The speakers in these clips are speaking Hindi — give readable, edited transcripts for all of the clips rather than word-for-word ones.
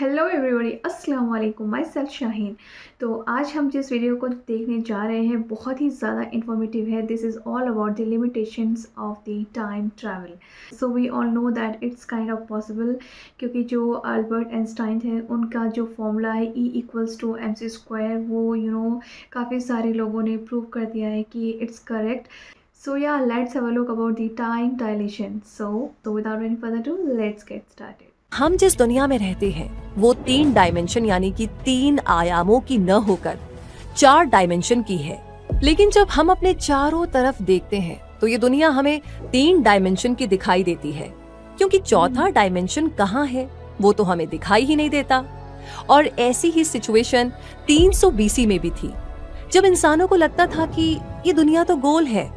हेलो एवरीबॉडी, अस्सलाम वालेकुम। My self Shaheen. तो आज हम जिस वीडियो को देखने जा रहे हैं बहुत ही ज़्यादा इंफॉर्मेटिव है। This is all about the limitations of the time travel. So we all know that it's kind of possible, क्योंकि जो अल्बर्ट आइंस्टाइन है उनका जो फॉर्मूला है E=mc², वो काफ़ी सारे लोगों ने प्रूव कर दिया है कि it's correct. So yeah, let's have a look about the time dilation. So without any further ado, let's get started. हम जिस दुनिया में रहते हैं वो 3 डायमेंशन यानी कि 3 आयामों की न होकर 4 डायमेंशन की है। लेकिन जब हम अपने चारों तरफ देखते हैं तो ये दुनिया हमें 3 डायमेंशन की दिखाई देती है, क्योंकि चौथा डायमेंशन कहाँ है वो तो हमें दिखाई ही नहीं देता। और ऐसी ही सिचुएशन 300 BC में भी थी, जब इंसानों को लगता था कि ये दुनिया तो गोल है,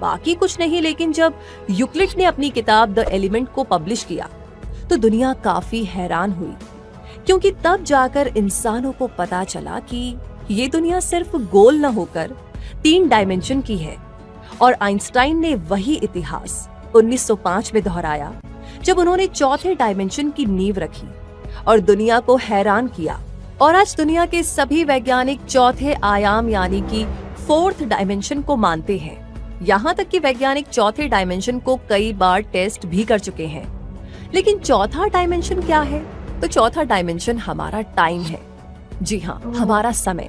बाकी कुछ नहीं। लेकिन जब यूक्लिड ने अपनी किताब द एलिमेंट को पब्लिश किया तो दुनिया काफी हैरान हुई, क्योंकि तब जाकर इंसानों को पता चला कि ये दुनिया सिर्फ गोल न होकर 3 डायमेंशन की है। और आइंस्टाइन ने वही इतिहास 1905 में दोहराया, जब उन्होंने चौथे डायमेंशन की नींव रखी और दुनिया को हैरान किया। और आज दुनिया के सभी वैज्ञानिक चौथे आयाम यानी कि 4th डायमेंशन को मानते हैं। यहाँ तक कि वैज्ञानिक चौथे डायमेंशन को कई बार टेस्ट भी कर चुके हैं। लेकिन चौथा डायमेंशन क्या है? तो चौथा डायमेंशन हमारा टाइम है। जी हाँ, हमारा समय।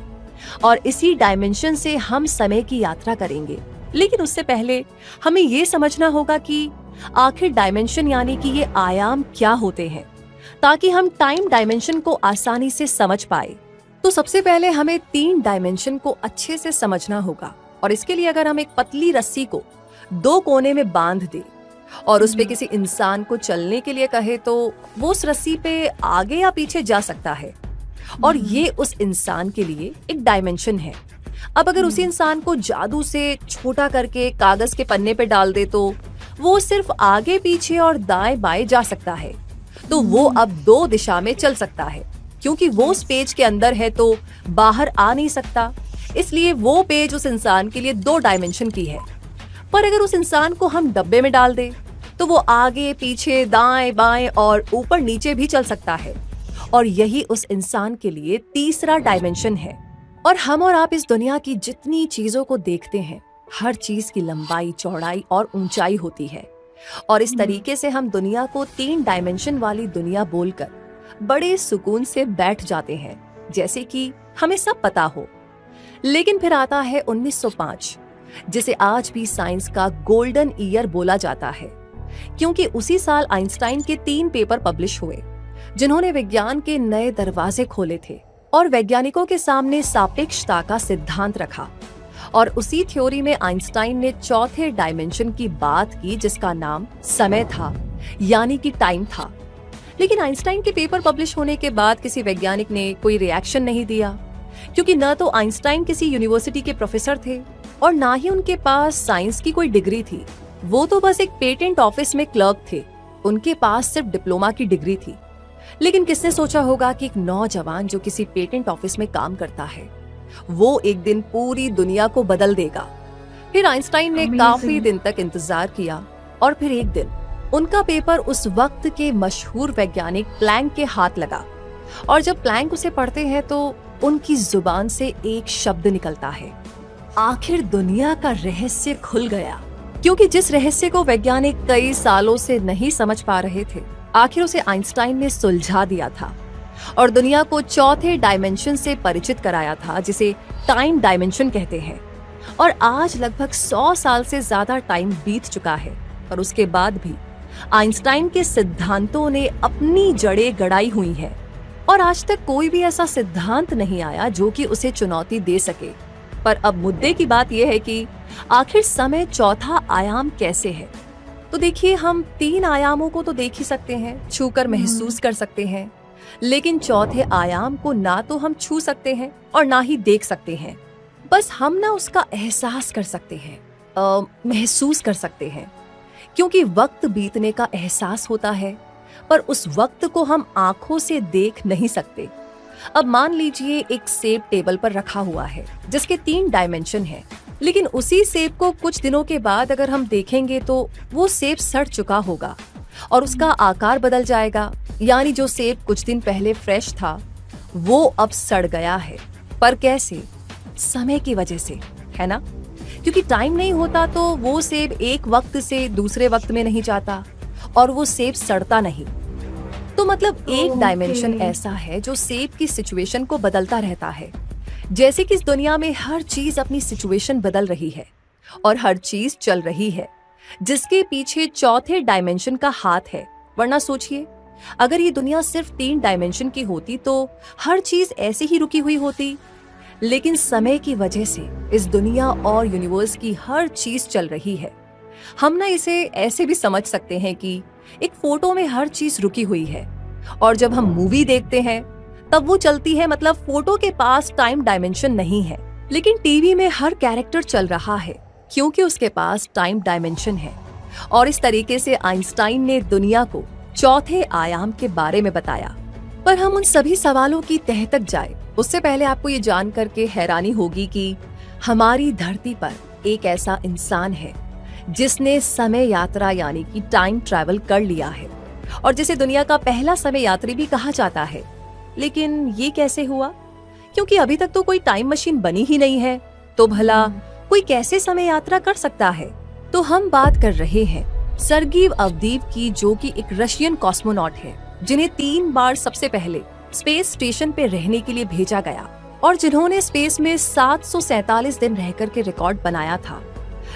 और इसी डायमेंशन से हम समय की यात्रा करेंगे। लेकिन उससे पहले हमें ये समझना होगा कि आखिर डायमेंशन यानी कि ये आयाम क्या होते हैं, ताकि हम टाइम डायमेंशन को आसानी से समझ पाए। तो सबसे पहले हमें 3 डायमेंशन को अच्छे से समझना होगा। और इसके लिए अगर हम एक पतली रस्सी को 2 कोने में बांध दे और उस पे किसी इंसान को चलने के लिए कहे तो वो उस रस्सी पे आगे या पीछे जा सकता है, और ये उस इंसान के लिए एक डायमेंशन है। अब अगर उसी इंसान को जादू से छोटा करके कागज के पन्ने पे डाल दे तो वो सिर्फ आगे पीछे और दाएं बाएं जा सकता है। तो वो अब 2 दिशा में चल सकता है, क्योंकि वो उस पेज के अंदर है तो बाहर आ नहीं सकता। इसलिए वो पेज उस इंसान के लिए 2 डायमेंशन की है। पर अगर उस इंसान को हम डब्बे में डाल दें तो वो आगे पीछे दाएं बाएं और ऊपर नीचे भी चल सकता है, और यही उस इंसान के लिए तीसरा डायमेंशन है। और हम और आप इस दुनिया की जितनी चीजों को देखते हैं, हर चीज की लंबाई, चौड़ाई और ऊंचाई होती है। और इस तरीके से हम दुनिया को 3 डायमेंशन वाली दुनिया बोलकर बड़े सुकून से बैठ जाते हैं, जैसे कि हमें सब पता हो। लेकिन फिर आता है 1905, जिसे आज भी साइंस का गोल्डन ईयर बोला जाता है, क्योंकि उसी साल आइंस्टाइन के 3 पेपर पब्लिश हुए, जिन्होंने विज्ञान के नए दरवाजे खोले थे और वैज्ञानिकों के सामने सापेक्षता का सिद्धांत रखा। और उसी थ्योरी में आइंस्टाइन ने चौथे डायमेंशन की बात की, जिसका नाम समय था, यानी कि टाइम था। लेकिन आइंस्टाइन के पेपर पब्लिश होने के बाद किसी वैज्ञानिक ने कोई रिएक्शन नहीं दिया, क्योंकि न तो आइंस्टाइन किसी यूनिवर्सिटी के प्रोफेसर थे और ना ही उनके पास साइंस की कोई डिग्री थी। वो तो बस एक पेटेंट ऑफिस में क्लर्क थे, उनके पास सिर्फ डिप्लोमा की डिग्री थी। लेकिन किसने सोचा होगा कि एक नौजवान जो किसी पेटेंट ऑफिस में काम करता है, वो एक दिन पूरी दुनिया को बदल देगा। फिर आइंस्टाइन ने काफी दिन तक इंतजार किया, और फिर एक दिन उनका पेपर उस वक्त के मशहूर वैज्ञानिक प्लैंक के हाथ लगा। और जब प्लैंक उसे पढ़ते हैं तो उनकी जुबान से एक शब्द निकलता है, आखिर दुनिया का रहस्य खुल गया। क्योंकि जिस रहस्य को वैज्ञानिक कई सालों से नहीं समझ पा रहे थे, आखिर उसे आइंस्टाइन ने सुलझा दिया था और दुनिया को चौथे डायमेंशन से परिचित कराया था, जिसे टाइम डायमेंशन कहते हैं। और आज लगभग 100 साल से ज्यादा टाइम बीत चुका है, और उसके बाद भी आइंस्टाइन के सिद्धांतों ने अपनी जड़ें गड़ाई हुई हैं। और आज तक कोई भी ऐसा सिद्धांत नहीं आया जो कि उसे चुनौती दे सके। पर अब मुद्दे की बात यह है कि आखिर समय चौथा आयाम कैसे है। तो देखिए, हम 3 आयामों को तो देख ही सकते हैं, छूकर महसूस कर सकते हैं, लेकिन चौथे आयाम को ना तो हम छू सकते हैं और ना ही देख सकते हैं। बस हम ना उसका एहसास कर सकते हैं, महसूस कर सकते हैं, क्योंकि वक्त बीतने का एहसास होता है, पर उस वक्त को हम आंखों से देख नहीं सकते। अब मान लीजिए एक सेब टेबल पर रखा हुआ है, जिसके 3 डायमेंशन हैं, लेकिन उसी सेब को कुछ दिनों के बाद अगर हम देखेंगे तो वो सेब सड़ चुका होगा और उसका आकार बदल जाएगा, यानी जो सेब कुछ दिन पहले फ्रेश था वो अब सड़ गया है। पर कैसे? समय की वजह से, है ना? क्योंकि टाइम नहीं होता तो वो सेब एक वक्त से दूसरे वक्त में नहीं जाता और वो सेब सड़ता नहीं। तो मतलब एक डायमेंशन ऐसा है जो सेब की सिचुएशन को बदलता रहता है। जैसे कि इस दुनिया में हर चीज अपनी सिचुएशन बदल रही है और हर चीज चल रही है, जिसके पीछे चौथे डायमेंशन का हाथ है। वरना सोचिए, अगर ये दुनिया सिर्फ 3 डायमेंशन की होती तो हर चीज ऐसे ही रुकी हुई होती। लेकिन समय की वजह से इस दुनिया और यूनिवर्स की हर चीज चल रही है। हम ना इसे ऐसे भी समझ सकते हैं कि एक फोटो में हर चीज रुकी हुई है और जब हम मूवी देखते हैं तब वो चलती है, मतलब फोटो के पास टाइम डायमेंशन नहीं है। लेकिन टीवी में हर कैरेक्टर चल रहा है क्योंकि उसके पास टाइम डायमेंशन है। और इस तरीके से आइंस्टाइन ने दुनिया को चौथे आयाम के बारे में बताया। पर हम उन सभी सवालों की तह तक जाए उससे पहले आपको ये जान करके हैरानी होगी कि हमारी धरती पर एक ऐसा इंसान है जिसने समय यात्रा यानी कि टाइम ट्रैवल कर लिया है और जिसे दुनिया का पहला समय यात्री भी कहा जाता है। लेकिन ये कैसे हुआ? क्योंकि अभी तक तो कोई टाइम मशीन बनी ही नहीं है, तो भला कोई कैसे समय यात्रा कर सकता है? तो हम बात कर रहे हैं सर्गी अवदीव की, जो कि एक रशियन कॉस्मोनॉट है जिन्हें 3 बार सबसे पहले स्पेस स्टेशन पे रहने के लिए भेजा गया और जिन्होंने स्पेस में 747 दिन रह करके रिकॉर्ड बनाया था।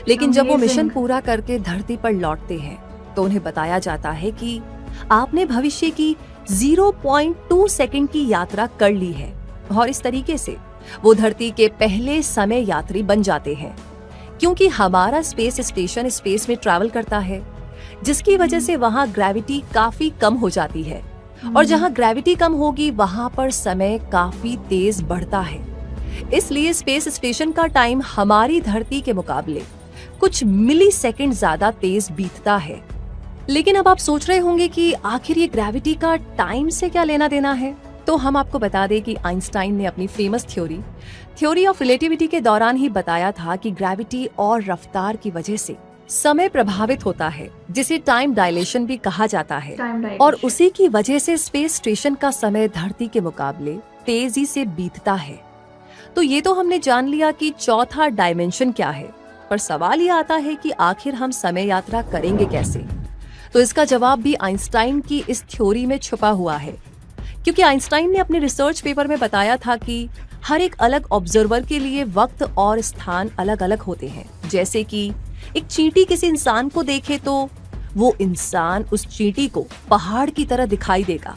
लेकिन जब वो मिशन पूरा करके धरती पर लौटते हैं तो उन्हें बताया जाता है कि आपने भविष्य की 0.2 सेकंड की यात्रा कर ली है। और इस तरीके से वो धरती के पहले समय यात्री बन जाते हैं। क्योंकि हमारा स्पेस स्टेशन स्पेस में ट्रैवल करता है, जिसकी वजह से वहाँ ग्रेविटी काफी कम हो जाती है और जहाँ ग्रेविटी कम होगी वहाँ पर समय काफी तेज बढ़ता है। इसलिए स्पेस स्टेशन का टाइम हमारी धरती के मुकाबले कुछ मिली सेकेंड ज्यादा तेज बीतता है। लेकिन अब आप सोच रहे होंगे कि आखिर ये ग्रेविटी का टाइम से क्या लेना देना है? तो हम आपको बता दें कि आइंस्टाइन ने अपनी फेमस थ्योरी ऑफ रिलेटिविटी के दौरान ही बताया था कि ग्रेविटी और रफ्तार की वजह से समय प्रभावित होता है, जिसे टाइम डायलेशन भी कहा जाता है। और उसी की वजह से स्पेस स्टेशन का समय धरती के मुकाबले तेजी से बीतता है। तो ये तो हमने जान लिया कि चौथा डायमेंशन क्या है, पर सवाल ये आता है कि आखिर हम समय यात्रा करेंगे कैसे? तो इसका जवाब भी आइंस्टाइन की इस थ्योरी में छुपा हुआ है। क्योंकि आइंस्टाइन ने अपने रिसर्च पेपर में बताया था कि हर एक अलग ऑब्जर्वर के लिए वक्त और स्थान अलग अलग होते हैं। जैसे कि एक चींटी किसी इंसान को देखे तो वो इंसान उस चींटी को पहाड़ की तरह दिखाई देगा,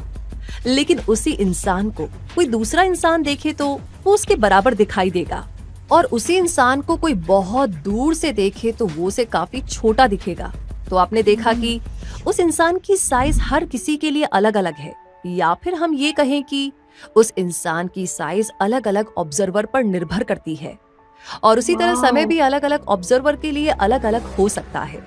लेकिन उसी इंसान को कोई दूसरा इंसान देखे तो वो उसके बराबर दिखाई देगा, और उसी इंसान को कोई बहुत दूर से देखे तो वो उसे काफी छोटा दिखेगा। तो आपने देखा कि उस इंसान की साइज हर किसी के लिए अलग अलग है, या फिर हम ये कहें कि उस इंसान की साइज अलग अलग ऑब्जर्वर पर निर्भर करती है। और उसी तरह समय भी अलग अलग ऑब्जर्वर के लिए अलग अलग हो सकता है।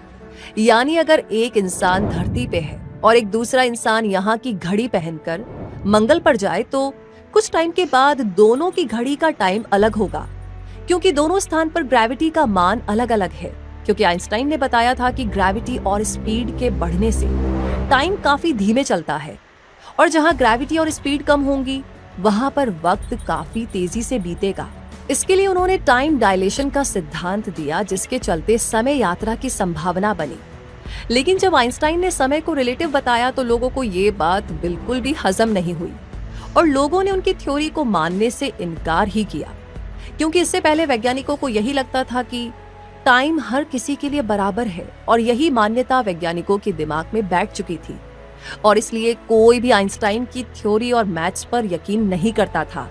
यानी अगर एक इंसान धरती पे है और एक दूसरा इंसान यहाँ की घड़ी पहनकर मंगल पर जाए तो कुछ टाइम के बाद दोनों की घड़ी का टाइम अलग होगा, क्योंकि दोनों स्थान पर ग्रेविटी का मान अलग अलग है। क्योंकि आइंस्टाइन ने बताया था कि ग्रेविटी और स्पीड के बढ़ने से टाइम काफी धीमे चलता है, और जहाँ ग्रेविटी और स्पीड कम होंगी वहां पर वक्त काफी तेजी से बीतेगा। इसके लिए उन्होंने टाइम डायलेशन का सिद्धांत दिया, जिसके चलते समय यात्रा की संभावना बनी। लेकिन जब आइंस्टाइन ने समय को रिलेटिव बताया तो लोगों को ये बात बिल्कुल भी हजम नहीं हुई और लोगों ने उनकी थ्योरी को मानने से इनकार ही किया, क्योंकि इससे पहले वैज्ञानिकों को यही लगता था कि टाइम हर किसी के लिए बराबर है, और यही मान्यता वैज्ञानिकों के दिमाग में बैठ चुकी थी, और इसलिए कोई भी आइंस्टाइन की थ्योरी और मैथ्स पर यकीन नहीं करता था।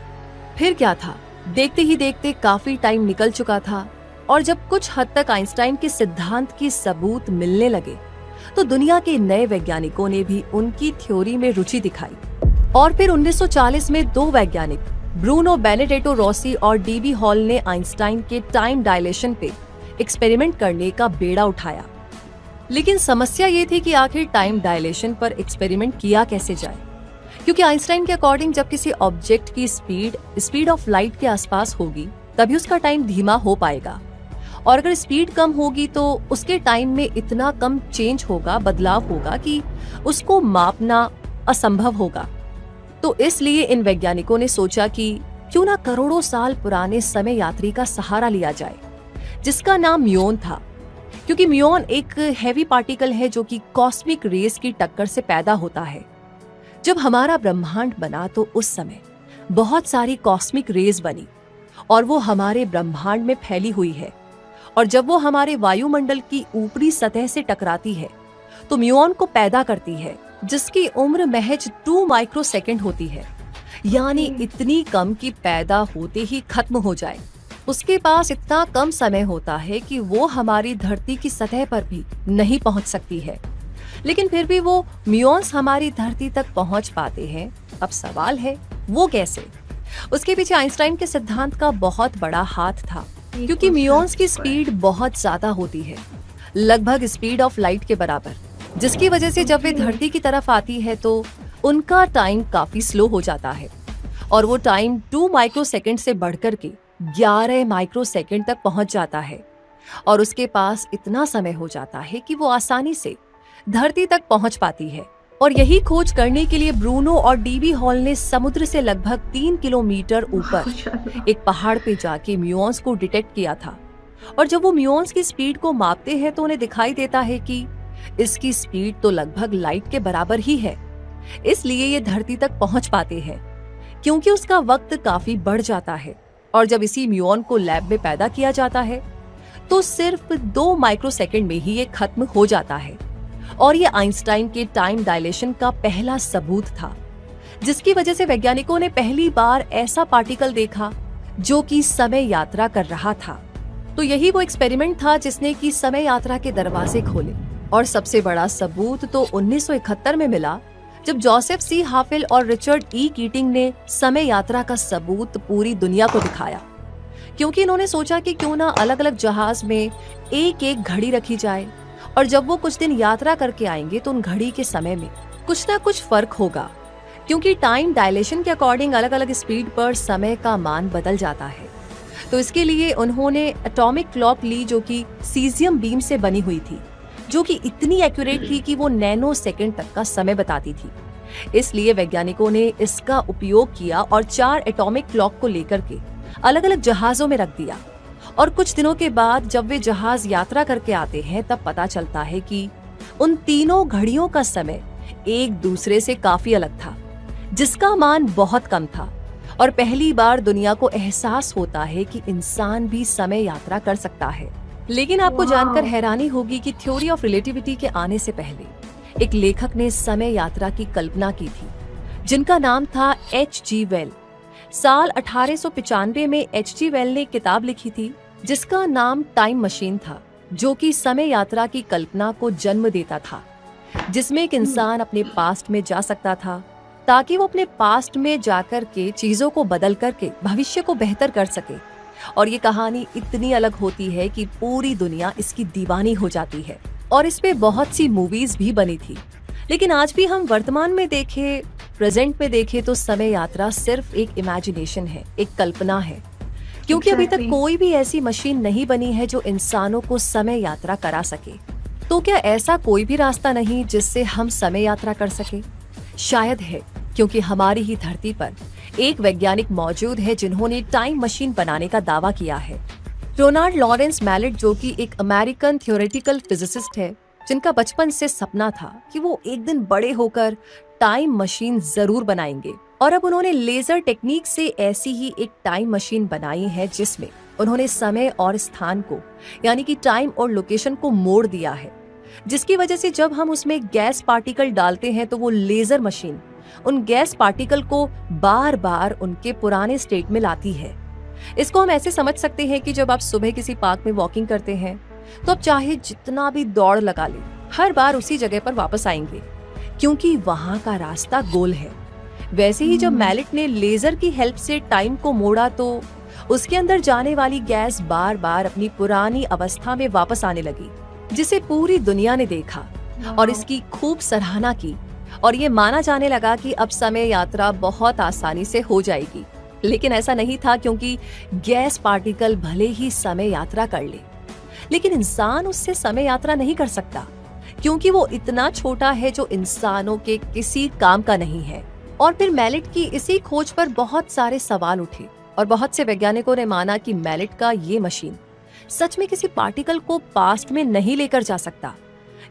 फिर क्या था, देखते ही देखते काफी टाइम निकल चुका था, और जब कुछ हद तक आइंस्टाइन के सिद्धांत की सबूत मिलने लगे तो दुनिया के नए वैज्ञानिकों ने भी उनकी थ्योरी में रुचि दिखाई। और फिर 1940 में 2 वैज्ञानिक ब्रूनो बेनेडेटो रॉसी और डीबी हॉल ने आइंस्टाइन के टाइम डायलेशन पे एक्सपेरिमेंट करने का बेड़ा उठाया। लेकिन समस्या ये थी कि आखिर टाइम डायलेशन पर एक्सपेरिमेंट किया कैसे जाए, क्योंकि आइंस्टाइन के अकॉर्डिंग जब किसी ऑब्जेक्ट की स्पीड ऑफ लाइट के आसपास होगी तभी उसका टाइम धीमा हो पाएगा, और अगर स्पीड कम होगी तो उसके टाइम में इतना कम चेंज होगा, बदलाव होगा कि उसको मापना असंभव होगा। तो इसलिए इन वैज्ञानिकों ने सोचा कि क्यों ना करोड़ों साल पुराने समय यात्री का सहारा लिया जाए, जिसका नाम म्यून था। क्योंकि म्यून एक हैवी पार्टिकल है जो कि कॉस्मिक रेस की टक्कर से पैदा होता है। जब हमारा ब्रह्मांड बना तो उस समय बहुत सारी कॉस्मिक रेस बनी और वो हमारे ब्रह्मांड में फैली हुई है। और जब वो हमारे वायुमंडल की ऊपरी सतह से टकराती है तो म्यून को पैदा करती है, जिसकी उम्र महज 2 माइक्रोसेकंड होती है, यानी इतनी कम कि पैदा होते ही खत्म हो जाए। उसके पास इतना कम समय होता है कि वो हमारी धरती की सतह पर भी नहीं पहुंच सकती है, लेकिन फिर भी वो म्यून्स हमारी धरती तक पहुंच पाते हैं। अब सवाल है वो कैसे? उसके पीछे आइंस्टाइन के सिद्धांत का बहुत बड़ा हाथ था, क्योंकि म्यून्स की स्पीड बहुत ज्यादा होती है, लगभग स्पीड ऑफ लाइट के बराबर, जिसकी वजह से जब वे धरती की तरफ आती है तो उनका टाइम काफी स्लो हो जाता है और वो टाइम 2 माइक्रोसेकंड से बढ़कर के 11 माइक्रोसेकंड तक पहुंच जाता है। और उसके पास इतना समय हो जाता है कि वो आसानी से धरती तक पहुंच पाती है। और यही खोज करने के लिए ब्रूनो और डीबी हॉल ने समुद्र से लगभग 3 किलोमीटर ऊपर एक पहाड़ पे जाके म्यून्स को डिटेक्ट किया था। और जब वो म्यून्स की स्पीड को मापते हैं तो उन्हें दिखाई देता है कि इसकी स्पीड तो लगभग लाइट के बराबर ही है। इसलिए ये धरती तक पहुंच पाते हैं, क्योंकि उसका वक्त काफी बढ़ जाता है। और जब इसी म्यून को लैब में पैदा किया जाता है तो सिर्फ 2 माइक्रोसेकंड में ही ये खत्म हो जाता है। और ये आइंस्टाइन के टाइम डायलेशन का पहला सबूत था, जिसकी वजह से वैज्ञानिकों ने पहली बार ऐसा पार्टिकल देखा जो कि समय यात्रा कर रहा था। तो यही वो एक्सपेरिमेंट था जिसने की समय यात्रा के दरवाजे खोले। और सबसे बड़ा सबूत तो 1971 में मिला, जब जोसेफ सी हाफिल और रिचर्ड ई कीटिंग ने समय यात्रा का सबूत पूरी दुनिया को दिखाया। क्योंकि इन्होंने सोचा कि क्यों ना अलग अलग जहाज में एक एक घड़ी रखी जाए, और जब वो कुछ दिन यात्रा करके आएंगे तो उन घड़ी के समय में कुछ ना कुछ फर्क होगा, क्योंकि टाइम डायलेशन के अकॉर्डिंग अलग अलग स्पीड पर समय का मान बदल जाता है। तो इसके लिए उन्होंने एटॉमिक क्लॉक ली, जो कि सीजियम बीम से बनी हुई थी, जो कि इतनी एक्यूरेट थी कि वो नैनो सेकंड तक का समय बताती थी। इसलिए वैज्ञानिकों ने इसका उपयोग किया और 4 एटॉमिक क्लॉक को लेकर के अलग अलग जहाजों में रख दिया। और कुछ दिनों के बाद जब वे जहाज यात्रा करके आते हैं तब पता चलता है कि उन तीनों घड़ियों का समय एक दूसरे से काफी अलग था, जिसका मान बहुत कम था। और पहली बार दुनिया को एहसास होता है कि इंसान भी समय यात्रा कर सकता है। लेकिन आपको जानकर हैरानी होगी कि थ्योरी ऑफ रिलेटिविटी के आने से पहले एक लेखक ने समय यात्रा की कल्पना की थी, जिनका नाम था H.G. वेल। साल 1895 में H.G. वेल ने एक किताब लिखी थी जिसका नाम टाइम मशीन था, जो कि समय यात्रा की कल्पना को जन्म देता था, जिसमें एक इंसान अपने पास्ट में जा सकता था ताकि वो अपने पास्ट में जाकर के चीजों को बदल करके भविष्य को बेहतर कर सके। और ये कहानी इतनी अलग होती है कि पूरी दुनिया इसकी दीवानी हो जाती है और इस पे बहुत सी मूवीज भी बनी थी। लेकिन आज भी हम वर्तमान में देखें, प्रेजेंट में देखें तो समय यात्रा सिर्फ एक इमेजिनेशन है, एक कल्पना है, क्योंकि अभी तक कोई भी ऐसी मशीन नहीं बनी है जो इंसानों को समय यात्रा करा सके। तो क्या ऐसा कोई भी रास्ता नहीं जिससे हम समय यात्रा कर सके? शायद है, क्योंकि हमारी ही धरती पर एक वैज्ञानिक मौजूद है जिन्होंने टाइम मशीन बनाने का दावा किया है। रोनाल्ड लॉरेंस मैलेट, जो कि एक अमेरिकन थ्योरेटिकल फिजिसिस्ट है, जिनका बचपन से सपना था कि वो एक दिन बड़े होकर टाइम मशीन जरूर बनाएंगे। और अब उन्होंने लेजर टेक्निक से ऐसी ही एक टाइम मशीन बनाई है जिसमें उन्होंने समय और स्थान को, यानी कि टाइम और लोकेशन को मोड़ दिया है, जिसकी वजह से जब हम उसमें गैस पार्टिकल डालते हैं तो वो लेजर मशीन उन गैस पार्टिकल को बार बार उनके पुराने स्टेट में लाती है। इसको हम ऐसे समझ सकते हैं कि जब आप सुबह किसी पार्क में वॉकिंग करते हैं तो आप चाहे जितना भी दौड़ लगा ले, हर बार उसी जगह पर वापस आएंगे, क्योंकि वहां का रास्ता गोल है। वैसे ही जब मैलेट ने लेजर की हेल्प से टाइम को मोड़ा तो उसके अंदर जाने वाली गैस बार बार अपनी पुरानी अवस्था में वापस आने लगी, जिसे पूरी दुनिया ने देखा और इसकी खूब सराहना की। और ये माना जाने लगा कि अब समय यात्रा बहुत आसानी से हो जाएगी। लेकिन ऐसा नहीं था, क्योंकि गैस पार्टिकल भले ही समय यात्रा कर ले, लेकिन इंसान उससे समय यात्रा नहीं कर सकता, क्योंकि वो इतना छोटा है जो इंसानों के किसी काम का नहीं है। और फिर मैलेट की इसी खोज पर बहुत सारे सवाल उठे और बहुत से वैज्ञानिकों ने माना कि मैलेट का ये मशीन सच में किसी पार्टिकल को पास्ट में नहीं लेकर जा सकता,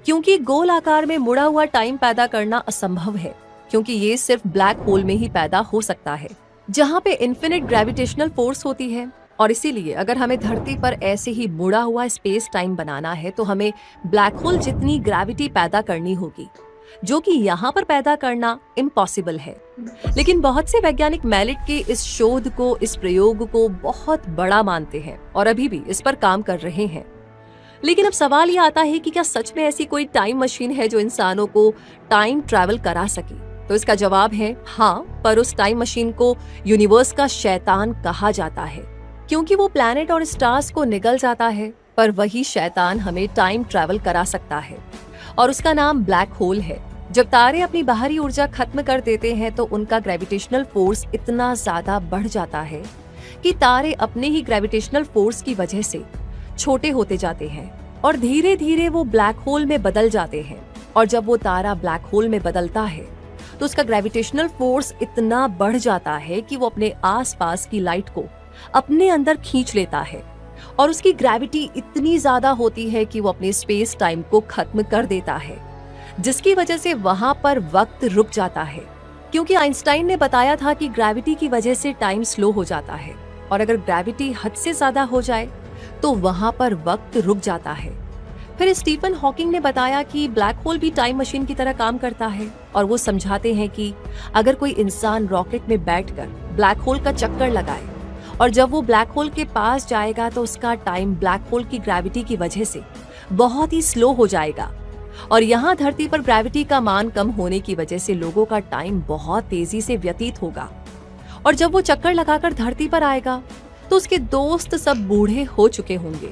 क्योंकि गोल आकार में मुड़ा हुआ टाइम पैदा करना असंभव है, क्योंकि ये सिर्फ ब्लैक होल में ही पैदा हो सकता है जहाँ पे इन्फिनिट ग्रेविटेशनल फोर्स होती है। और इसीलिए अगर हमें धरती पर ऐसे ही मुड़ा हुआ स्पेस टाइम बनाना है तो हमें ब्लैक होल जितनी ग्रेविटी पैदा करनी होगी, जो कि यहाँ पर पैदा करना इम्पॉसिबल है। लेकिन बहुत से वैज्ञानिक मैलेट के इस शोध को, इस प्रयोग को बहुत बड़ा मानते हैं और अभी भी इस पर काम कर रहे हैं। लेकिन अब सवाल ये आता है कि क्या सच में ऐसी कोई टाइम मशीन है जो इंसानों को टाइम ट्रैवल करा सके? तो इसका जवाब है हाँ, पर उस टाइम मशीन को यूनिवर्स का शैतान कहा जाता है, क्योंकि वो प्लैनेट और स्टार्स को निगल जाता है, पर वही शैतान हमें टाइम ट्रैवल करा सकता है और उसका नाम ब्लैक होल है। जब तारे अपनी बाहरी ऊर्जा खत्म कर देते हैं तो उनका ग्रेविटेशनल फोर्स इतना ज्यादा बढ़ जाता है कि तारे अपने ही ग्रेविटेशनल फोर्स की वजह से छोटे होते जाते हैं और धीरे धीरे वो ब्लैक होल में बदल जाते हैं। और जब वो तारा ब्लैक होल में बदलता है तो उसका ग्रेविटेशनल फोर्स इतना बढ़ जाता है कि वो अपने आसपास की लाइट को अपने अंदर खींच लेता है और उसकी ग्रेविटी इतनी ज्यादा होती है कि वो अपने स्पेस टाइम को खत्म कर देता है, जिसकी वजह से वहां पर वक्त रुक जाता है। क्योंकि आइंस्टाइन ने बताया था कि ग्रेविटी की वजह से टाइम स्लो हो जाता है और अगर ग्रेविटी हद से ज्यादा हो जाए तो वहां पर वक्त रुक जाता है। फिर स्टीफन हॉकिंग ने बताया कि ब्लैक होल भी टाइम मशीन की तरह काम करता है और वो समझाते हैं कि अगर कोई इंसान रॉकेट में बैठकर ब्लैक होल का चक्कर लगाए और जब वो ब्लैक होल के पास जाएगा तो उसका टाइम ब्लैक होल की ग्रेविटी की वजह से बहुत ही स्लो हो जाएगा और यहाँ धरती पर ग्रेविटी का मान कम होने की वजह से लोगों का टाइम बहुत तेजी से व्यतीत होगा। और जब वो चक्कर लगाकर धरती पर आएगा तो उसके दोस्त सब बूढ़े हो चुके होंगे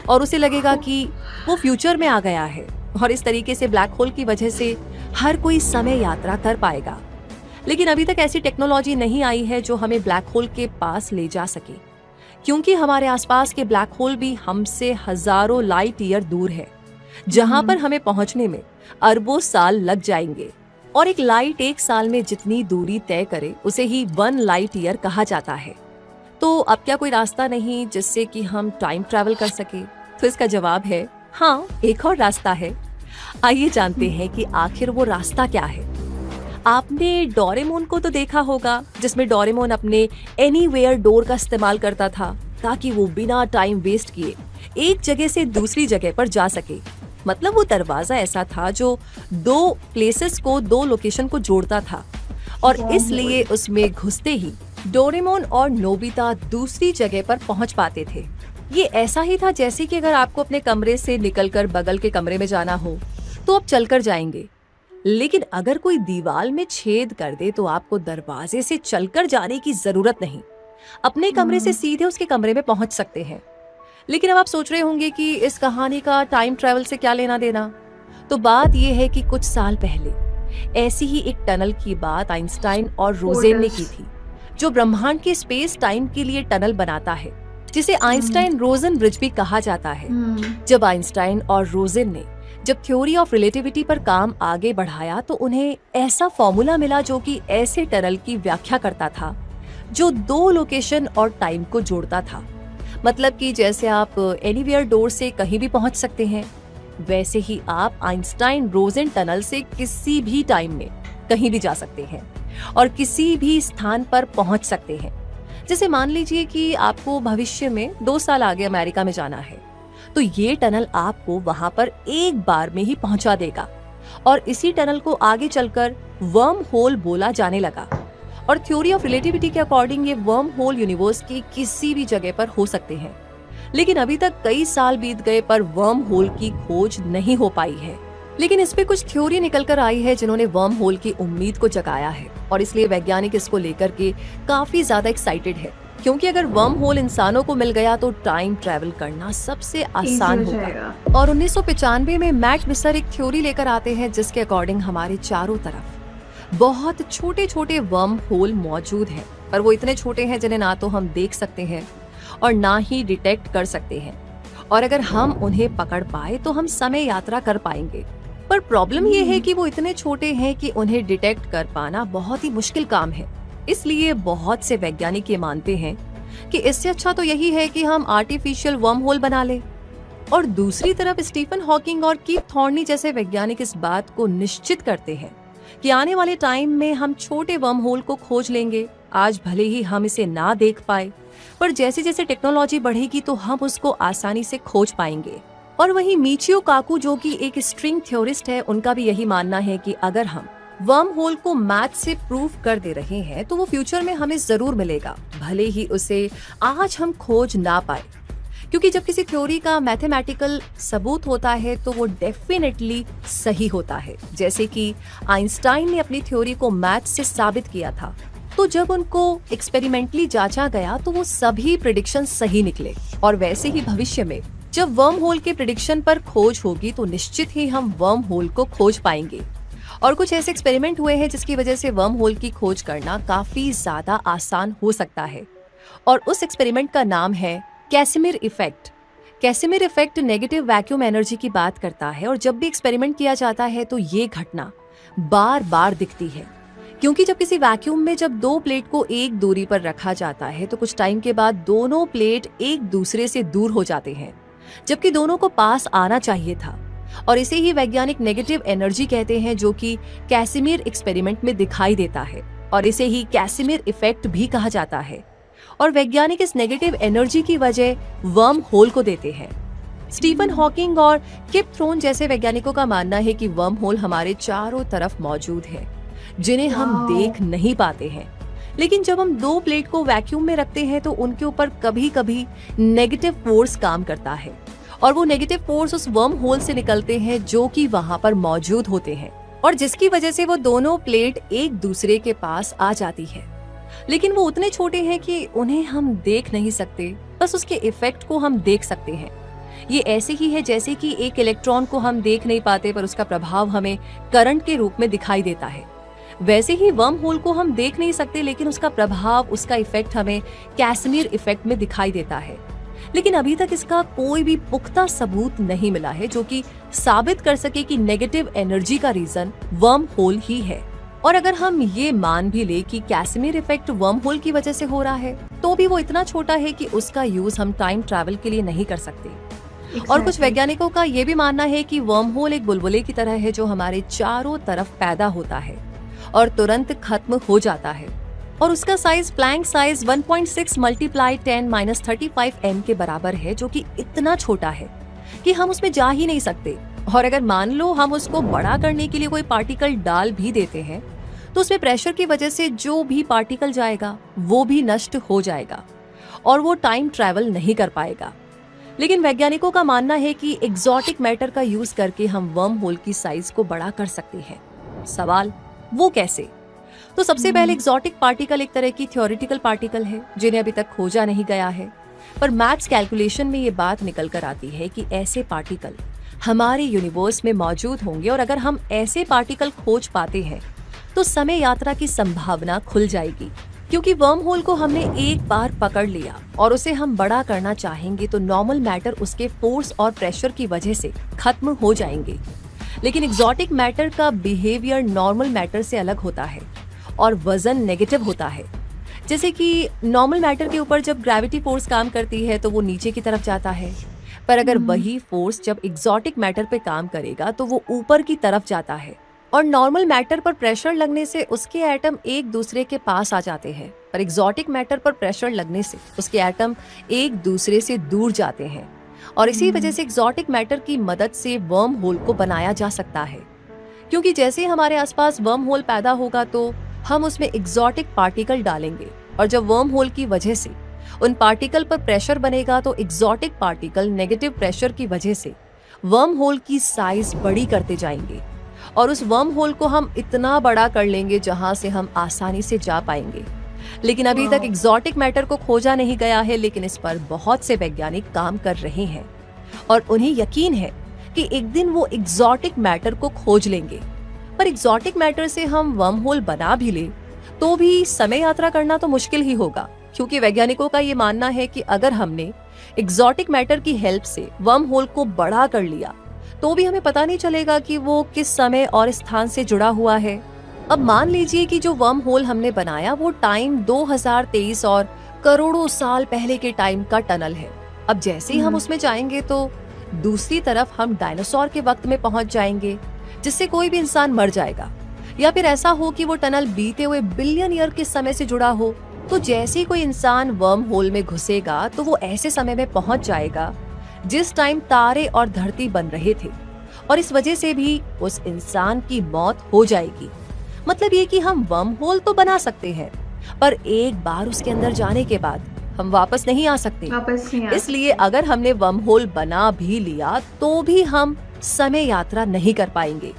और उसे लगेगा कि वो फ्यूचर में आ गया है और इस तरीके से ब्लैक होल की वजह से हर कोई समय यात्रा कर पाएगा। लेकिन अभी तक ऐसी टेक्नोलॉजी नहीं आई है जो हमें ब्लैक होल के पास ले जा सके, क्योंकि हमारे आसपास के ब्लैक होल भी हमसे हजारों लाइट ईयर दूर है, जहां पर हमें पहुंचने में अरबों साल लग जाएंगे। और एक लाइट एक साल में जितनी दूरी तय करे उसे ही 1 लाइट ईयर कहा जाता है। तो अब क्या कोई रास्ता नहीं जिससे कि हम टाइम ट्रैवल कर सके? तो इसका जवाब है हाँ, एक और रास्ता है। आइए जानते हैं कि आखिर वो रास्ता क्या है। आपने डोरेमोन को तो देखा होगा, जिसमें डोरेमोन अपने एनीवेयर डोर का इस्तेमाल करता था ताकि वो बिना टाइम वेस्ट किए एक जगह से दूसरी जगह पर जा सके। मतलब वो दरवाजा ऐसा था जो 2 प्लेसेस को, 2 लोकेशन को जोड़ता था और इसलिए उसमें घुसते ही डोरेमोन और नोबिता दूसरी जगह पर पहुंच पाते थे। ये ऐसा ही था जैसे कि अगर आपको अपने कमरे से निकलकर बगल के कमरे में जाना हो तो आप चलकर जाएंगे, लेकिन अगर कोई दीवार में छेद कर दे तो आपको दरवाजे से चलकर जाने की जरूरत नहीं, अपने कमरे से सीधे उसके कमरे में पहुंच सकते हैं। लेकिन अब आप सोच रहे होंगे कि इस कहानी का टाइम ट्रैवल से क्या लेना देना। तो बात यह है कि कुछ साल पहले ऐसी ही एक टनल की बात आइंस्टाइन और रोजेन ने की थी, जो ब्रह्मांड के स्पेस टाइम के लिए टनल बनाता है, जिसे आइंस्टाइन रोजन ब्रिज भी कहा जाता है। जब आइंस्टाइन और रोजेन ने जब थ्योरी ऑफ रिलेटिविटी पर काम आगे बढ़ाया तो उन्हें ऐसा फॉर्मूला मिला जो कि ऐसे टनल की व्याख्या करता था जो 2 लोकेशन और टाइम को जोड़ता था। मतलब कि जैसे आप एनीवेयर डोर से कहीं भी पहुंच सकते हैं, वैसे ही आप आइंस्टाइन रोजेन टनल से किसी भी टाइम में कहीं भी जा सकते हैं और किसी भी स्थान पर पहुंच सकते हैं। जैसे मान लीजिए कि आपको भविष्य में 2 साल आगे अमेरिका में जाना है, तो ये टनल आपको वहां पर एक बार में ही पहुंचा देगा और इसी टनल को आगे चलकर वर्म होल बोला जाने लगा। और थ्योरी ऑफ रिलेटिविटी के अकॉर्डिंग ये वर्म होल यूनिवर्स की किसी भी जगह पर हो सकते हैं। लेकिन अभी तक कई साल बीत गए पर वर्म होल की खोज नहीं हो पाई है। लेकिन इस पे कुछ थ्योरी निकल कर आई है जिन्होंने वर्म होल की उम्मीद को जगाया है और इसलिए वैज्ञानिक इसको लेकर के काफी ज्यादा एक्साइटेड है, क्योंकि अगर वर्म होल इंसानों को मिल गया तो टाइम ट्रैवल करना सबसे आसान होगा। और 1995 में मैट विसर एक थ्योरी लेकर आते हैं जिसके अकॉर्डिंग हमारे चारों तरफ बहुत छोटे छोटे वर्म होल मौजूद हैं, पर वो इतने छोटे हैं जिन्हें ना तो हम देख सकते हैं और ना ही डिटेक्ट कर सकते हैं। और अगर हम उन्हें पकड़ पाए तो हम समय यात्रा कर पाएंगे। पर प्रॉब्लम ये है कि वो इतने छोटे हैं कि उन्हें डिटेक्ट कर पाना बहुत ही मुश्किल काम है। इसलिए बहुत से वैज्ञानिक ये मानते हैं कि इससे अच्छा तो यही है कि हम आर्टिफिशियल वर्म होल बना ले। और दूसरी तरफ स्टीफन हॉकिंग और कीथ थॉर्नी जैसे वैज्ञानिक इस बात को निश्चित करते हैं कि आने वाले टाइम में हम छोटे वर्म होल को खोज लेंगे। आज भले ही हम इसे ना देख पाए, पर जैसे जैसे टेक्नोलॉजी बढ़ेगी तो हम उसको आसानी से खोज पाएंगे। और वहीं मिचियो काकू, जो कि एक स्ट्रिंग थ्योरिस्ट है, उनका भी यही मानना है कि अगर हम वर्म होल को मैथ से प्रूव कर दे रहे हैं तो वो फ्यूचर में हमें जरूर मिलेगा, भले ही उसे आज हम खोज ना पाए। क्योंकि जब किसी थ्योरी का मैथमेटिकल सबूत होता है तो वो डेफिनेटली सही होता है। जैसे कि आइंस्टाइन ने अपनी थ्योरी को मैथ से साबित किया था, तो जब उनको एक्सपेरिमेंटली जांचा गया तो वो सभी प्रेडिक्शन सही निकले। और वैसे ही भविष्य में जब वर्म होल के प्रेडिक्शन पर खोज होगी तो निश्चित ही हम वर्म होल को खोज पाएंगे। और कुछ ऐसे एक्सपेरिमेंट हुए हैं जिसकी वजह से वर्म होल की खोज करना काफी ज्यादा आसान हो सकता है। और उस एक्सपेरिमेंट का नाम है Casimir effect. Casimir effect negative vacuum energy की बात करता है, और जब भी एक्सपेरिमेंट किया जाता है तो ये घटना बार बार दिखती है। क्योंकि जब किसी वैक्यूम में जब दो प्लेट को एक दूरी पर रखा जाता है तो कुछ टाइम के बाद दोनों प्लेट एक दूसरे से दूर हो जाते हैं, जबकि दोनों को पास आना चाहिए था। और इसे ही वैज्ञानिक नेगेटिव एनर्जी कहते हैं, जो कि कैसिमिर एक्सपेरिमेंट में दिखाई देता है, और इसे ही कैसिमिर इफेक्ट भी कहा जाता है। और वैज्ञानिक इस नेगेटिव एनर्जी की वजह वर्म होल को देते हैं। स्टीफन हॉकिंग और किप थॉर्नी जैसे वैज्ञानिकों का मानना है कि वर्म होल हमारे चारों तरफ मौजूद है, जिन्हें हम देख नहीं पाते हैं। लेकिन जब हम दो प्लेट को वैक्यूम में रखते हैं तो उनके ऊपर कभी कभी नेगेटिव फोर्स काम करता है, और वो नेगेटिव फोर्स उस वर्म होल से निकलते हैं जो कि वहां पर मौजूद होते हैं, और जिसकी वजह से वो दोनों प्लेट एक दूसरे के पास आ जाती है। लेकिन वो उतने छोटे हैं कि उन्हें हम देख नहीं सकते, बस उसके इफेक्ट को हम देख सकते हैं। ये ऐसे ही है जैसे कि एक इलेक्ट्रॉन को हम देख नहीं पाते पर उसका प्रभाव हमें करंट के रूप में दिखाई देता है। वैसे ही वर्म होल को हम देख नहीं सकते, लेकिन उसका प्रभाव, उसका इफेक्ट हमें कैसिमिर इफेक्ट में दिखाई देता है। लेकिन अभी तक इसका कोई भी पुख्ता सबूत नहीं मिला है जो कि साबित कर सके कि नेगेटिव एनर्जी का रीजन वर्म होल ही है। और अगर हम ये मान भी ले कि कैसिमिर इफेक्ट वर्म होल की वजह से हो रहा है, तो भी वो इतना छोटा है कि उसका यूज हम टाइम ट्रैवल के लिए नहीं कर सकते। और कुछ वैज्ञानिकों का ये भी मानना है कि वर्म होल एक बुलबुले की तरह है जो हमारे चारों तरफ पैदा होता है और तुरंत खत्म हो जाता है, और उसका साइज प्लैंक साइज 1.6 × 10⁻35 m के बराबर है, जो कि इतना छोटा है कि हम उसमें जा ही नहीं सकते। और अगर मान लो हम उसको बड़ा करने के लिए कोई पार्टिकल डाल भी देते हैं तो उसमें प्रेशर की वजह से जो भी पार्टिकल जाएगा वो भी नष्ट हो जाएगा और वो टाइम ट्रैवल नहीं कर पाएगा। लेकिन वैज्ञानिकों का मानना है कि एग्जॉटिक मैटर का यूज करके हम वर्म होल की साइज को बड़ा कर सकते हैं। सवाल, वो कैसे? तो सबसे पहले एग्जॉटिक पार्टिकल एक तरह की थ्योरेटिकल पार्टिकल है जिन्हें अभी तक खोजा नहीं गया है, पर मैथ्स कैलकुलेशन में ये बात निकल कर आती है कि ऐसे पार्टिकल हमारे यूनिवर्स में मौजूद होंगे, और अगर हम ऐसे पार्टिकल खोज पाते हैं तो समय यात्रा की संभावना खुल जाएगी। क्योंकि वर्म होल को हमने एक बार पकड़ लिया और उसे हम बड़ा करना चाहेंगे तो नॉर्मल मैटर उसके फोर्स और प्रेशर की वजह से खत्म हो जाएंगे। लेकिन एग्जॉटिक मैटर का बिहेवियर नॉर्मल मैटर से अलग होता है और वजन नेगेटिव होता है। जैसे कि नॉर्मल मैटर के ऊपर जब ग्रेविटी फोर्स काम करती है तो वो नीचे की तरफ जाता है, पर अगर वही फोर्स जब एग्जॉटिक मैटर पे काम करेगा तो वो ऊपर की तरफ जाता है। और नॉर्मल मैटर पर प्रेशर लगने से उसके एटम एक दूसरे के पास आ जाते हैं, पर एग्जॉटिक मैटर पर प्रेशर लगने से उसके एटम एक दूसरे से दूर जाते हैं। और इसी वजह से एग्जॉटिक मैटर की मदद से वर्म होल को बनाया जा सकता है। क्योंकि जैसे हमारे आसपास वर्म होल पैदा होगा तो हम उसमें एग्जॉटिक पार्टिकल डालेंगे, और जब वर्म होल की वजह से उन पार्टिकल पर प्रेशर बनेगा तो एग्जॉटिक पार्टिकल नेगेटिव प्रेशर की वजह से वर्म होल की साइज बड़ी करते जाएंगे, और उस वर्म होल को हम इतना बड़ा कर लेंगे जहां से हम आसानी से जा पाएंगे। लेकिन अभी तक एग्जॉटिक मैटर को खोजा नहीं गया है, लेकिन इस पर बहुत से वैज्ञानिक काम कर रहे हैं और उन्हें यकीन है कि एक दिन वो एग्जॉटिक मैटर को खोज लेंगे। पर एग्जॉटिक मैटर से हम वर्म होल बना भी ले तो भी समय यात्रा करना तो मुश्किल ही होगा, क्योंकि वैज्ञानिकों का ये मानना है कि अगर हमने एग्जॉटिक मैटर की हेल्प से वर्म होल को बड़ा कर लिया तो भी हमें पता नहीं चलेगा कि वो किस समय और स्थान से जुड़ा हुआ है। अब मान लीजिए कि जो वर्म होल हमने बनाया वो टाइम 2023 और करोड़ों साल पहले के टाइम का टनल है। अब जैसे ही हम उसमें जाएंगे तो दूसरी तरफ हम डायनासोर के वक्त में पहुंच जाएंगे, जिससे कोई भी इंसान मर जाएगा। या फिर ऐसा हो कि वो टनल बीते हुए बिलियन ईयर के समय से जुड़ा हो, तो जैसे ही कोई इंसान वर्म होल में घुसेगा तो वो ऐसे समय में पहुंच जाएगा जिस टाइम तारे और धरती बन रहे थे, और इस वजह से भी उस इंसान की मौत हो जाएगी। मतलब ये कि हम वर्म होल तो बना सकते हैं, पर एक बार उसके अंदर जाने के बाद हम वापस नहीं आ सकते। इसलिए अगर हमने वर्म होल बना भी लिया तो भी हम समय यात्रा नहीं कर पाएंगे।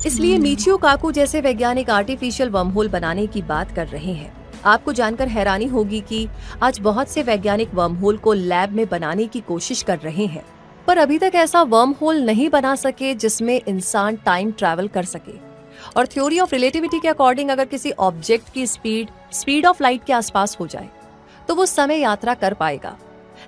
इसलिए मिचियो काकू जैसे वैज्ञानिक आर्टिफिशियल वर्म होल बनाने की बात कर रहे हैं। आपको जानकर हैरानी होगी कि आज बहुत से वैज्ञानिक वर्म होल को लैब में बनाने की कोशिश कर रहे हैं, पर अभी तक ऐसा वर्म होल नहीं बना सके जिसमें इंसान टाइम ट्रैवल कर सके। और थ्योरी ऑफ रिलेटिविटी के अकॉर्डिंग अगर किसी ऑब्जेक्ट की स्पीड ऑफ लाइट के आसपास हो जाए तो वो समय यात्रा कर पाएगा।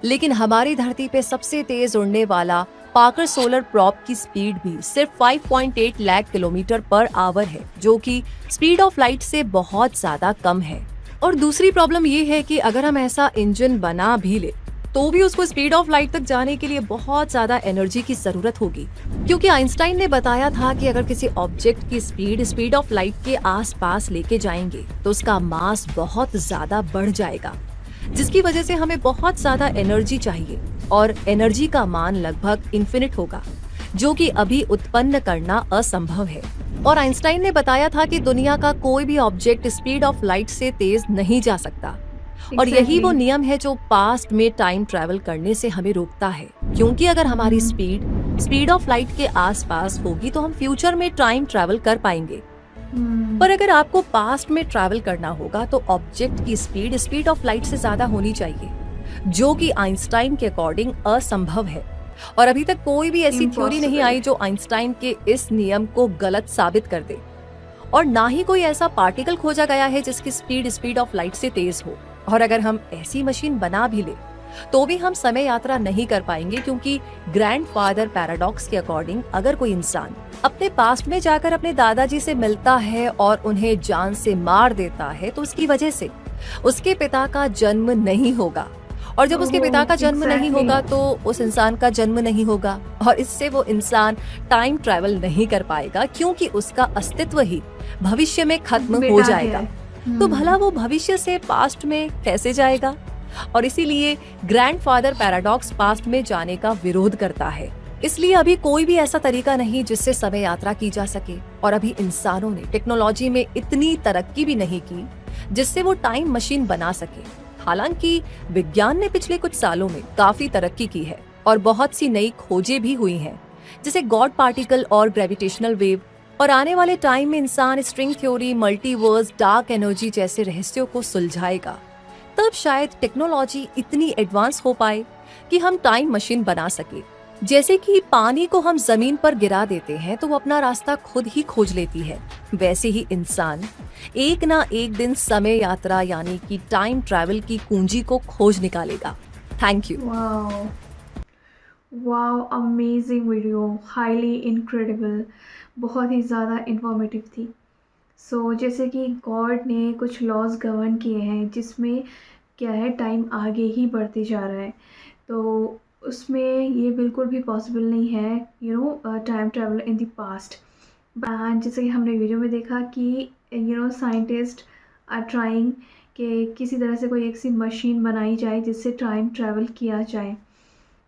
लेकिन हमारी धरती पे सबसे तेज उड़ने वाला पार्कर सोलर प्रॉब की स्पीड भी सिर्फ 5.8 लाख किलोमीटर पर आवर है, जो कि स्पीड ऑफ लाइट से बहुत ज्यादा कम है। और दूसरी प्रॉब्लम ये है कि अगर हम ऐसा इंजन बना भी ले तो भी उसको स्पीड ऑफ लाइट तक जाने के लिए बहुत ज्यादा एनर्जी की जरूरत होगी, क्योंकि आइंस्टाइन ने बताया था कि अगर किसी ऑब्जेक्ट की स्पीड ऑफ लाइट के आसपास लेके जाएंगे तो उसका मास बहुत ज्यादा बढ़ जाएगा, जिसकी वजह से हमें बहुत ज्यादा एनर्जी चाहिए, और एनर्जी का मान लगभग इन्फिनिट होगा, जो कि अभी उत्पन्न करना असंभव है। और आइंस्टाइन ने बताया था कि दुनिया का कोई भी ऑब्जेक्ट स्पीड ऑफ लाइट से तेज नहीं जा सकता। और यही वो नियम है जो पास्ट में टाइम ट्रैवल करने से हमें रोकता है, क्योंकि अगर हमारी स्पीड ऑफ लाइट के आसपास होगी तो हम फ्यूचर में टाइम ट्रैवल कर पाएंगे। पर अगर आपको पास्ट में ट्रैवल करना होगा तो ऑब्जेक्ट की स्पीड ऑफ लाइट से ज्यादा होनी चाहिए, जो कि आइंस्टाइन के अकॉर्डिंग असंभव है। और अभी तक कोई भी ऐसी थ्योरी नहीं आई जो आइंस्टाइन के इस नियम को गलत साबित कर दे, और ना ही कोई ऐसा पार्टिकल खोजा गया है जिसकी स्पीड ऑफ लाइट से तेज हो। और अगर हम ऐसी मशीन बना भी ले तो भी हम समय यात्रा नहीं कर पाएंगे, क्योंकि ग्रैंडफादर पैराडॉक्स के अकॉर्डिंग अगर कोई इंसान अपने पास्ट में जाकर अपने दादाजी से मिलता है और उन्हें जान से मार देता है तो उसकी वजह से उसके पिता का जन्म नहीं होगा, और जब उसके पिता का जन्म नहीं होगा तो उस इंसान का जन्म नहीं होगा, और इससे वो इंसान टाइम ट्रैवल नहीं कर पाएगा, क्योंकि उसका अस्तित्व ही भविष्य में खत्म हो जाएगा। तो भला वो भविष्य से पास्ट में कैसे जाएगा? और इसीलिए ग्रैंडफादर पैराडॉक्स पास्ट में जाने का विरोध करता है। इसलिए अभी कोई भी ऐसा तरीका नहीं जिससे समय यात्रा की जा सके, और अभी इंसानों ने टेक्नोलॉजी में इतनी तरक्की भी नहीं की जिससे वो टाइम मशीन बना सके। हालांकि विज्ञान ने पिछले कुछ सालों में काफी तरक्की की है और बहुत सी नई खोजें भी हुई हैं, जैसे गॉड पार्टिकल और ग्रेविटेशनल वेव। और आने वाले टाइम में इंसान string theory, multiverse, dark energy जैसे रहस्यों को सुलझाएगा। तब शायद टेक्नोलॉजी इतनी एडवांस हो पाए कि हम टाइम मशीन बना सके। जैसे कि पानी को हम जमीन पर गिरा देते हैं तो वो अपना रास्ता खुद ही खोज लेती है, वैसे ही इंसान एक ना एक दिन समय यात्रा यानी कि टाइम ट्रैवल की कुंजी को खोज निकालेगा। Thank you. Wow, amazing video, highly incredible, बहुत ही ज़्यादा इंफॉर्मेटिव थी। जैसे कि गॉड ने कुछ लॉज गवर्न किए हैं जिसमें क्या है, टाइम आगे ही बढ़ते जा रहा है, तो उसमें ये बिल्कुल भी पॉसिबल नहीं है time travel in the past. And जैसे कि हमने वीडियो में देखा कि साइंटिस्ट आर ट्राइंग कि किसी तरह से कोई ऐसी मशीन बनाई जाए जिससे टाइम ट्रैवल किया जाए।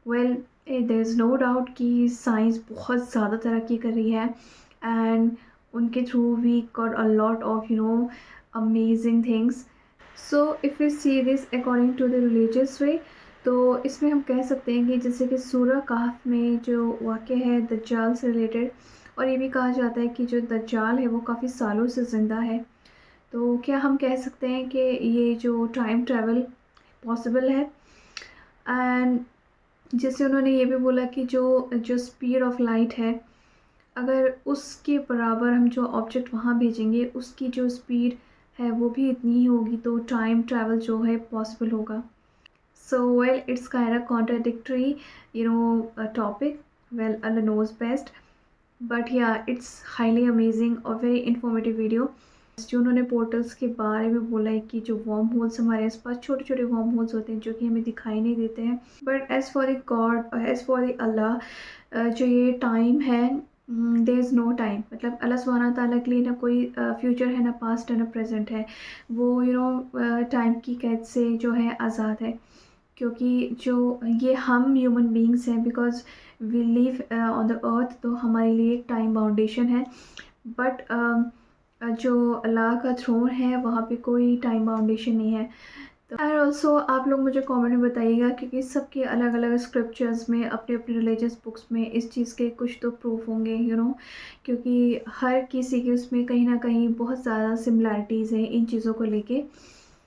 Well, there is no doubt कि साइंस बहुत ज़्यादा तरक्की कर रही है, एंड उनके थ्रू we got a lot of amazing things. So if we see this according to the religious way, तो इसमें हम कह सकते हैं कि जैसे कि सूरह कहफ में जो वाक़या है दज्जाल से रिलेटेड, और ये भी कहा जाता है कि जो दज्जाल है वो काफ़ी सालों से ज़िंदा है, तो क्या हम कह सकते हैं कि ये जो टाइम ट्रैवल पॉसिबल है। एंड जैसे उन्होंने ये भी बोला कि जो स्पीड ऑफ लाइट है, अगर उसके बराबर हम जो ऑब्जेक्ट वहाँ भेजेंगे उसकी जो स्पीड है वो भी इतनी ही होगी, तो टाइम ट्रैवल जो है पॉसिबल होगा। So well, it's kind of contradictory, topic. Well, Allah knows best. But yeah, it's highly amazing और very informative video। जो उन्होंने पोर्टल्स के बारे में बोला है कि जो वार्म होल्स हमारे आसपास छोटे छोटे वार्म होल्स होते हैं जो कि हमें दिखाई नहीं देते हैं, but as for the God, as for the Allah, जो ये टाइम है, देयर इज़ नो टाइम। मतलब अल्लाह सुब्हाना ताला के लिए ना कोई फ्यूचर है, ना पास्ट है, ना प्रेजेंट है। वो टाइम की कैद से जो है आज़ाद है, क्योंकि जो ये हम ह्यूमन बींग्स हैं, because we live on the earth, तो हमारे लिए एक टाइम बाउंडेशन है। बट जो अल्लाह का थ्रोन है वहाँ पे कोई टाइम बाउंडेशन नहीं है। तो एंड ऑल्सो आप लोग मुझे कमेंट में बताइएगा, क्योंकि सबके अलग अलग स्क्रिप्चर्स में, अपने अपने रिलीजियस बुक्स में इस चीज़ के कुछ तो प्रूफ होंगे, क्योंकि हर किसी के उसमें कहीं ना कहीं बहुत ज़्यादा सिमिलैरिटीज़ हैं इन चीज़ों को लेके।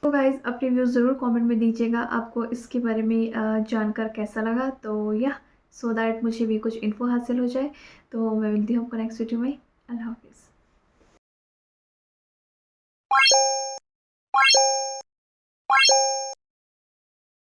तो गाइज़ अपने व्यूज़ ज़रूर कमेंट में दीजिएगा, आपको इसके बारे में जानकर कैसा लगा। तो या सो दैट मुझे भी कुछ इन्फो हासिल हो जाए। तो मैं मिलती हूँ आपको नेक्स्ट वीडियो में। अल्लाह हाफिज़।